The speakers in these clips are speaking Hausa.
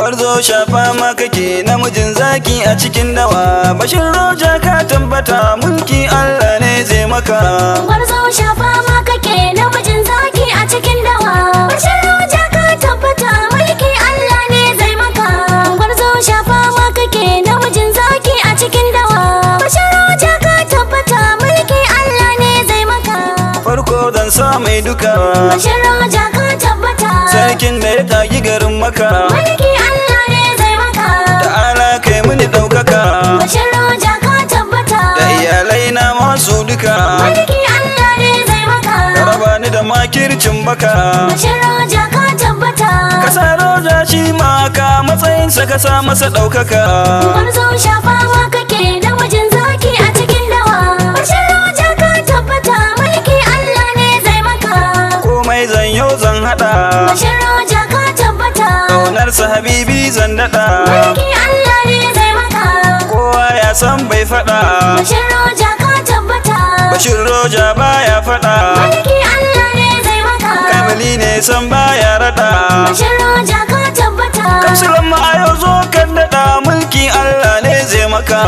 Gwarzo shafa ma kake namijin zaki a cikin dawa. Bashir Roja ka tabbata mulki Allah ne zai maka. Gwarzo shafa ma kake namijin zaki a cikin dawa. Bashir Roja ka tabbata mulki Allah ne zai maka. Gwarzo shafa ma kake namijin zaki a cikin dawa. Bashir Roja ka tabbata mulki Allah ne zai maka. Farko zan sa mai duka. Bashir Roja ka tabbata Sarkin da ya tagi garin maka. mulki Allah ne zai maka. Ta'ala kai mini ɗaukaka. Bashir Roja ka tabbata Da iyalai na masu duka. mulki Allah ne zai maka. Ka raba ni da makircin baka. Bashir Roja ka tabbata Kasa Roja shi ma ka matsayinsa ka sa masa ɗaukaka. Gwarzo shafa ma kake namijin zaki a cikin dawa. Bashir Roja ka tabbata mulki Allah ne zai maka. Komai zan yau zan haɗa. Bashir Roja ka tabbata Ƙaunarsa habibi zan daɗa. mulki Allah ne zai maka. Kowa ya san bai faɗa. Bashir Roja ka tabbata Bashir Roja baya faɗa. mulki Allah ne zai maka. Kamali ne san baya raɗa. Bashir Roja ka tabbata Kamsilan ma a yau zo kan daɗa. Mulki Allah ne zai maka.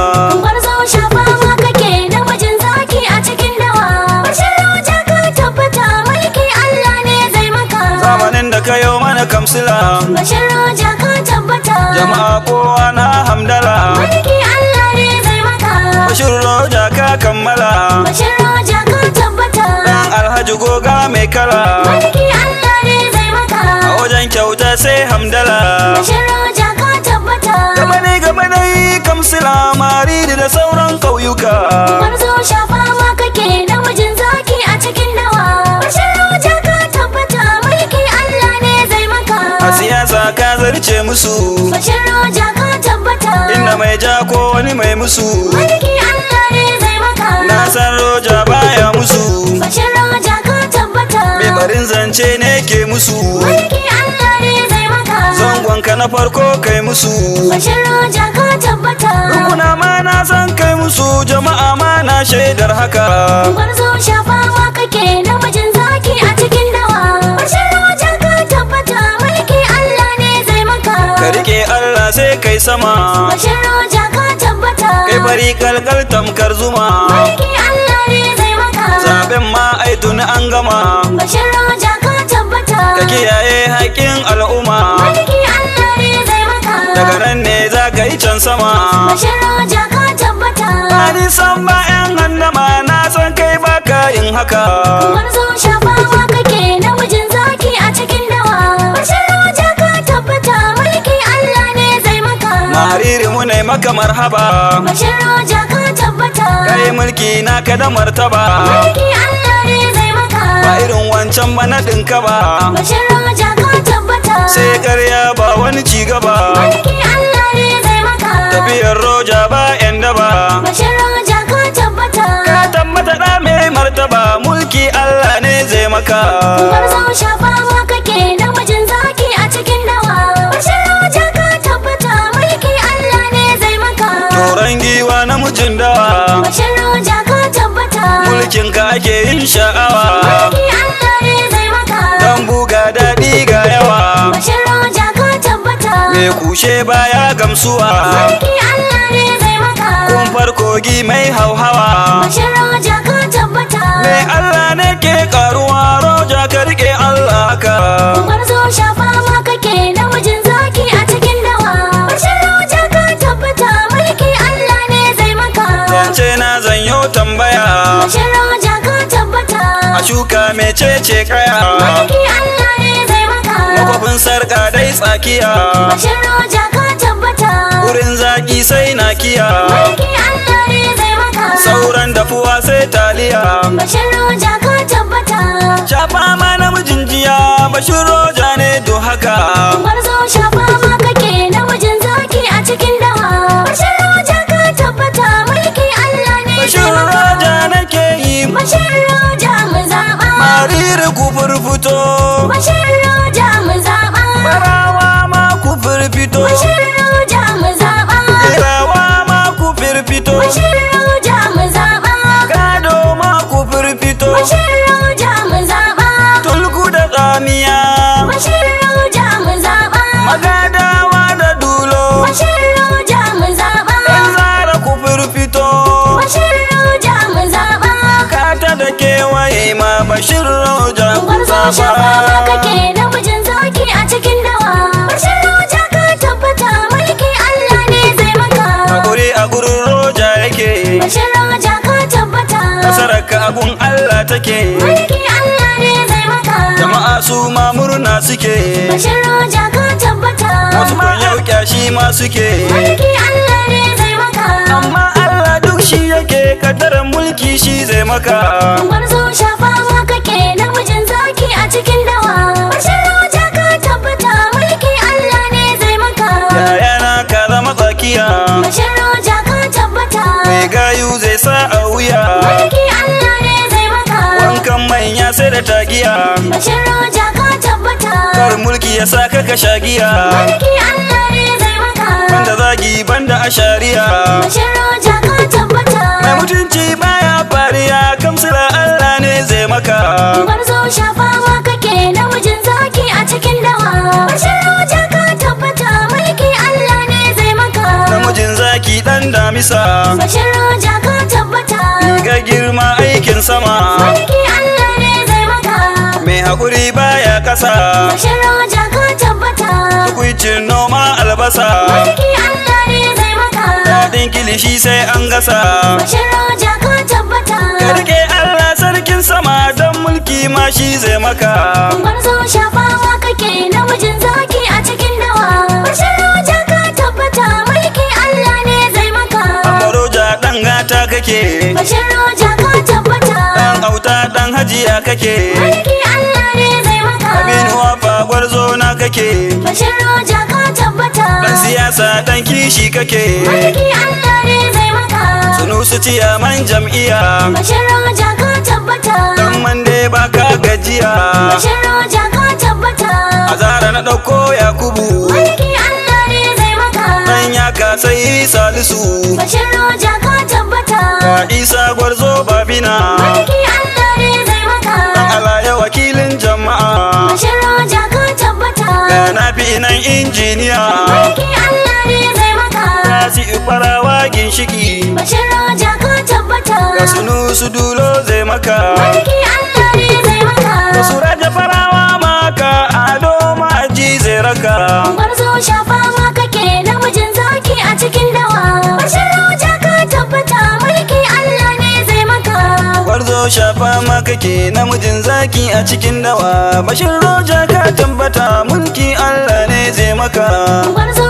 Gwarzo shafa ma kake namijin zaki a cikin dawa. Bashir Roja ka tabbata mulki Allah ne zai maka. Zamanin da ka yau mana kamsila. Bashir Roja ka tabbata Jama'a kowa na hamdala. mulki Allah ne zai maka. Bashir Roja ka kammala. Bashir Roja ka tabbata Dan Alhaji goga mai kala. mulki Allah ne zai maka. A wajen kyauta sai hamdala. Bashir Roja ka tabbata Gaba dai kamsila mariri da sauran ƙauyuka. Gwarzo shafa ma kake namijin zaki a cikin dawa. Bashir Roja ka tabbata mulki Allah ne zai maka. A siyasa ka zarce musu. Bashir Roja ka tabbata Inda mai ja ko wani mai musu. mulki Allah ne zai maka. Na san Roja baya musu. Bashir Roja ka tabbata Mai barin zance ne ke musu. mulki Allah ne zai maka. Zangonka na farko kai musu. Bashir Roja ka tabbata Rukuna ma na san kai musu. Jama'a ma na shaidar haka. Gwarzo shafa ma kake namijin zaki a cikin dawa. Bashir Roja ka tabbata mulki Allah ne zai maka. Ka rike Allah sai kai sama. Bashir Roja ka tabbata Kai fari kalkal tamkar zuma. mulki Allah ne zai maka. Zaben ma ai tuni an gama. Bashir Roja ka tabbata Ka kiyaye haƙƙin al'umma. mulki Allah ne zai maka. Daga nan ne za ka yi can sama. Bashir Roja ka tabbata Bani san bayan handama na san kai baka yin haka. Gwarzo shafa ma kake namijin zaki a cikin dawa. Bashir Roja ka tabbata mulki Allah ne zai maka. Mariri mu ne maka marhaba. Bashir Roja ka tabbata Kai mulki naka da martaba. mulki Allah ne zai maka. Ba irin wancan ba na ɗinka ba. Bashir Roja ka tabbata Sai ƙarya ba wani ci gaba. mulki Allah ne zai maka. Tafiyar Roja ba 'yan daba. Bashir Roja ka tabbata Ka tabbata da mai martaba. Mulki Allah ne zai maka. Gwarzo shafa ma kake namijin zaki a cikin dawa. Bashir Roja ka tabbata mulki Allah ne zai maka. Toron giwa namijin dawa. Bashir Roja ka tabbata Mulkin ka ake yin sha'awa. mulki Allah ne zai maka. Dan buga daɗi ga yawa. Bashir Roja ka tabbata Mai kushe baya gamsuwa. mulki Allah ne zai maka. Kumfar kogi mai hauhawa. Bashir Roja ka tabbata Mai Allah ne ke karuwa. Roja ka rike Allah ka. Gwarzo shafa ma kake namijin zaki a cikin dawa. Bashir Roja ka tabbata mulki Allah ne zai maka. Zance na zanyo tambaya. Bashir Roja ka tabbata A shuka mecece kaya. mulki Allah ne zai maka. Makwafin sarka dai tsakiya. Bashir Roja ka tabbata Wurin zaki sai nakiya. mulki Allah ne zai maka. Sauran dafuwa sai taliya. Bashir Roja ka tabbata Shafa ma namijin jiya. Bashir Roja ne do haka. Gwarzo shafa ma kake namijin zaki a cikin dawa. Bashir Roja ka tabbata mulki Allah ne zai Bashir maka. Roja nake yi. Bashir Roja mu zaɓa Mariri ku furfuto. Bashir Roja mu zaɓa Barawa ma ku firfito. Bashir Roja mu zaɓa Irawa ma ku firfito. Bashir Roja mu zaɓa Gado ma ku firfito. Bashir Roja mu zaɓa Tulku da tsamiya. Bashir Roja mu zaɓa Magadawa da Bashir Roja mun zaɓa. Yan zara ku firfito. Bashir Roja mun zaɓa. Kata da kewaye ma Bashir Roja ku Gwarzo shafa ma zaba. kake namijin zaki a cikin dawa. Bashir Roja ka tabbata mulki Allah ne zai maka. Hakuri a gurin Roja yake. Bashir Roja ka tabbata Nasararka abun Allah take. mulki Allah ne zai maka. Jama'a su ma murna suke. Bashir Roja ka tabbata Wasu kan yau kyashi ma suke. mulki Allah ne zai maka. Amma Allah duk shi yake kaddaran mulki shi zai maka. Gwarzo shafa ma kake namijin zaki a cikin dawa. Bashir Roja ka tabbata mulki Allah ne zai maka. Yayana ka zama tsakiya. Bashir Roja ka tabbata Mai gayu zai sa a wuya. mulki Allah ne zai maka. Wankan manya sai da tagiya. Bashir Roja ka tabbata Kar mulki ya sa ka shagiya. mulki Allah ne zai maka. Banda zagi banda ashariya. Bashir Roja ka tabbata Mai mutunci baya fariya. Kamsila Allah ne zai maka. Gwarzo shafa ma kake namijin zaki a cikin dawa. Bashir Roja ka tabbata mulki Allah ne zai maka. Namijin zaki dan damisa. Bashir Roja ka tabbata Ga girma aikin sama. mulki Allah ne zai maka. Mai haƙuri baya kasa. Bashir Roja ka tabbata Tukwicin noma albasa. mulki Allah ne zai maka. Daɗin kilishi sai an gasa. Bashir Roja ka tabbata Ka rike Allah sarkin sama don mulki ma shi zai maka. Gwarzo shafa ma kake namijin zaki a cikin dawa. Bashir Roja ka tabbata mulki Allah ne zai maka. Amaroja ɗan gata kake. Bashir Roja ka tabbata Ɗan auta ɗan hajiya kake. mulki Allah ne zai maka. Aminu wafa gwarzo na kake. Bashir Roja ka tabbata Ɗan siyasa ɗan kishi kake. mulki Allah ne zai maka. Sunusu ciyaman jam'iyya. Bashir Roja ka tabbata Ɗan mande baka gajiya. Bashir Roja ka tabbata Azara na ɗauko Yakubu. mulki Allah ne zai maka. Ɗan yaka sai Salisu. Bashir Roja ka tabbata Ga Isa gwarzo babina. mulki Allah ne zai maka. Ɗan alaya wakilin jama'a. Bashir Roja ka tabbata Ga nafi nan injiniya. mulki Allah ne zai maka. Tasi farawa ginshiki. Bashir Roja ka tabbata Ga Sunusu dulo zai maka. mulki Allah ne zai maka. Ga Suraja farawa maka. Ado ma'aji zai raka. Gwarzo shafa ma kake namijin zaki a cikin dawa. Bashir Roja ka tabbata mulki Allah ne zai maka. Gwarzo shafa ma kake namijin zaki a cikin dawa. Bashir Roja ka tabbata mulki Allah ne zai maka. Gwarzo